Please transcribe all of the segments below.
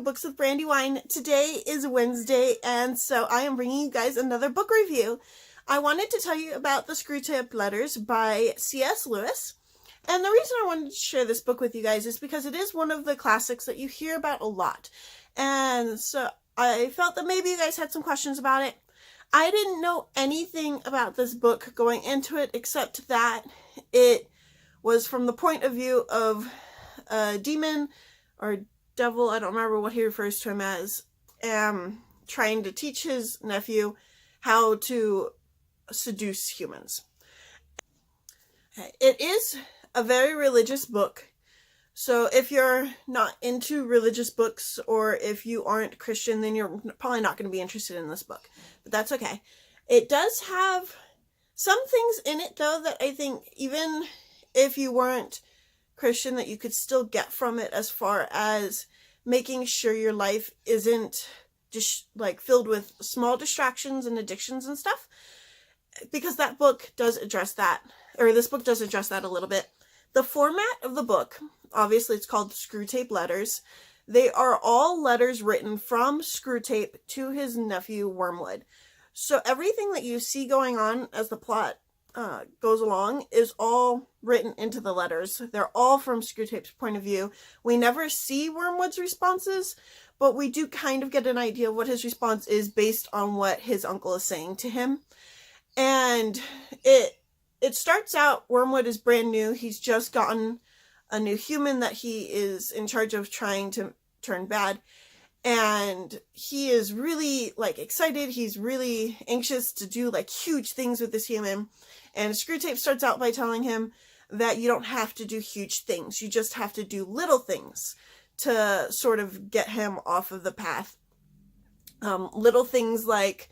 to Books with Brandywine. Today is Wednesday, and so I am bringing you guys another book review. I wanted to tell you about the Screwtape Letters by C.S. Lewis. And the reason I wanted to share this book with you guys is because it is one of the classics that you hear about a lot. And so I felt that maybe you guys had some questions about it. I didn't know anything about this book going into it except that it was from the point of view of a demon or devil, I don't remember what he refers to him as, trying to teach his nephew how to seduce humans. It is a very religious book, so if you're not into religious books or if you aren't Christian, then you're probably not going to be interested in this book, but that's okay. It does have some things in it, though, that I think even if you weren't Christian, that you could still get from it, as far as making sure your life isn't just like filled with small distractions and addictions and stuff, because that book does address that, or this book does address that a little bit. The format of the book, obviously it's called Screwtape Letters. They are all letters written from Screwtape to his nephew Wormwood. So everything that you see going on as the plot goes along is all written into the letters. They're all from Screwtape's point of view. We never see Wormwood's responses, but we do kind of get an idea of what his response is based on what his uncle is saying to him. And it starts out, Wormwood is brand new. He's just gotten a new human that he is in charge of trying to turn bad. And he is really excited. He's really anxious to do huge things with this human. And Screwtape starts out by telling him that you don't have to do huge things. You just have to do little things to sort of get him off of the path. Little things like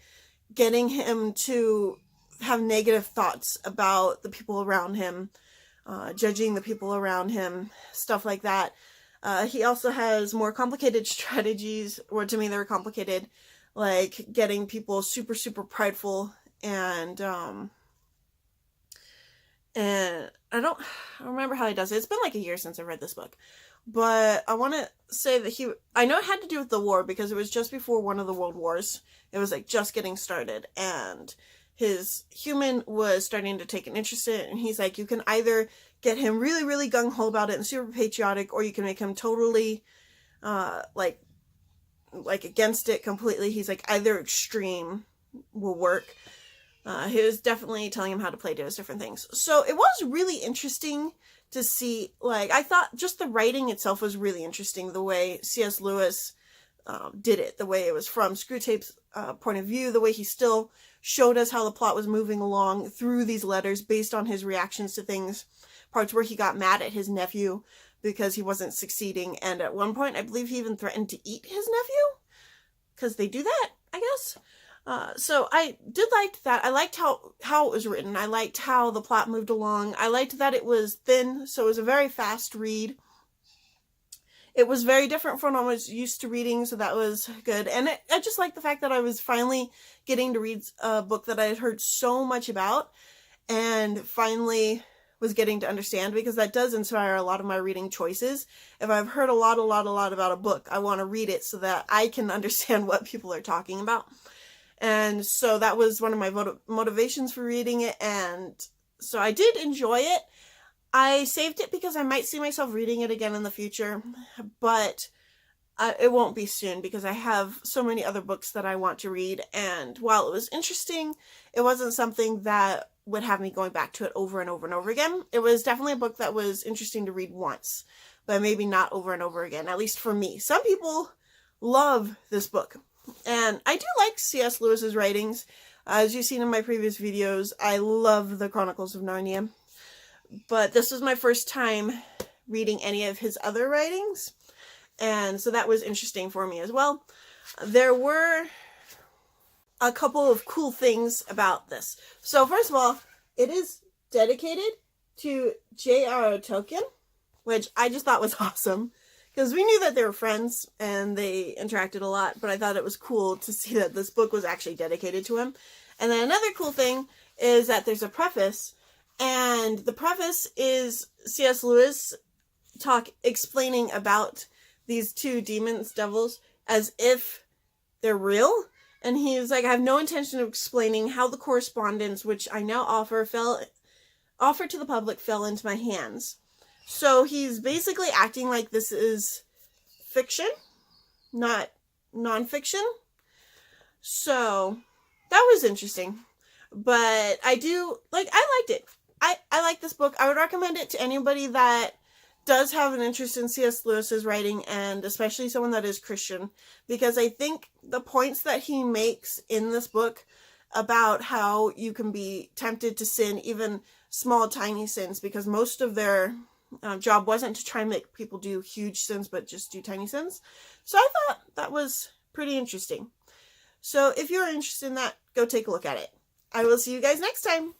getting him to have negative thoughts about the people around him, judging the people around him, stuff like that. He also has more complicated strategies, or to me they were complicated, like getting people super, super prideful, and I don't remember how he does it. It's been a year since I read this book, but I want to say that I know it had to do with the war, because it was just before one of the world wars. It was just getting started, and his human was starting to take an interest in it, and he's like, you can either get him really, really gung-ho about it and super patriotic, or you can make him totally, against it completely. He's like, either extreme will work. He was definitely telling him how to play those different things. So it was really interesting to see, I thought just the writing itself was really interesting, the way C.S. Lewis did it, the way it was from Screwtape's point of view, the way he still showed us how the plot was moving along through these letters based on his reactions to things, parts where he got mad at his nephew because he wasn't succeeding, and at one point I believe he even threatened to eat his nephew, because they do that, I guess. So I did like that. I liked how it was written. I liked how the plot moved along. I liked that it was thin, so it was a very fast read. It was very different from what I was used to reading, so that was good. And I just liked the fact that I was finally getting to read a book that I had heard so much about, and finally was getting to understand, because that does inspire a lot of my reading choices. If I've heard a lot about a book, I want to read it so that I can understand what people are talking about. And so that was one of my motivations for reading it, and so I did enjoy it. I saved it because I might see myself reading it again in the future, but it won't be soon, because I have so many other books that I want to read, and while it was interesting, it wasn't something that would have me going back to it over and over and over again. It was definitely a book that was interesting to read once, but maybe not over and over again, at least for me. Some people love this book, and I do like C.S. Lewis's writings. As you've seen in my previous videos, I love the Chronicles of Narnia. But this was my first time reading any of his other writings, and so that was interesting for me as well. There were a couple of cool things about this. So first of all, it is dedicated to J.R.R. Tolkien, which I just thought was awesome, because we knew that they were friends and they interacted a lot, but I thought it was cool to see that this book was actually dedicated to him. And then another cool thing is that there's a preface, and the preface is C.S. Lewis explaining about these two demons, devils, as if they're real. And he's like, I have no intention of explaining how the correspondence, which I now offer to the public, fell into my hands. So he's basically acting like this is fiction, not nonfiction. So that was interesting. But I liked it. I like this book. I would recommend it to anybody that does have an interest in C.S. Lewis's writing, and especially someone that is Christian, because I think the points that he makes in this book about how you can be tempted to sin, even small, tiny sins, because most of their job wasn't to try and make people do huge sins, but just do tiny sins. So I thought that was pretty interesting. So if you're interested in that, go take a look at it. I will see you guys next time.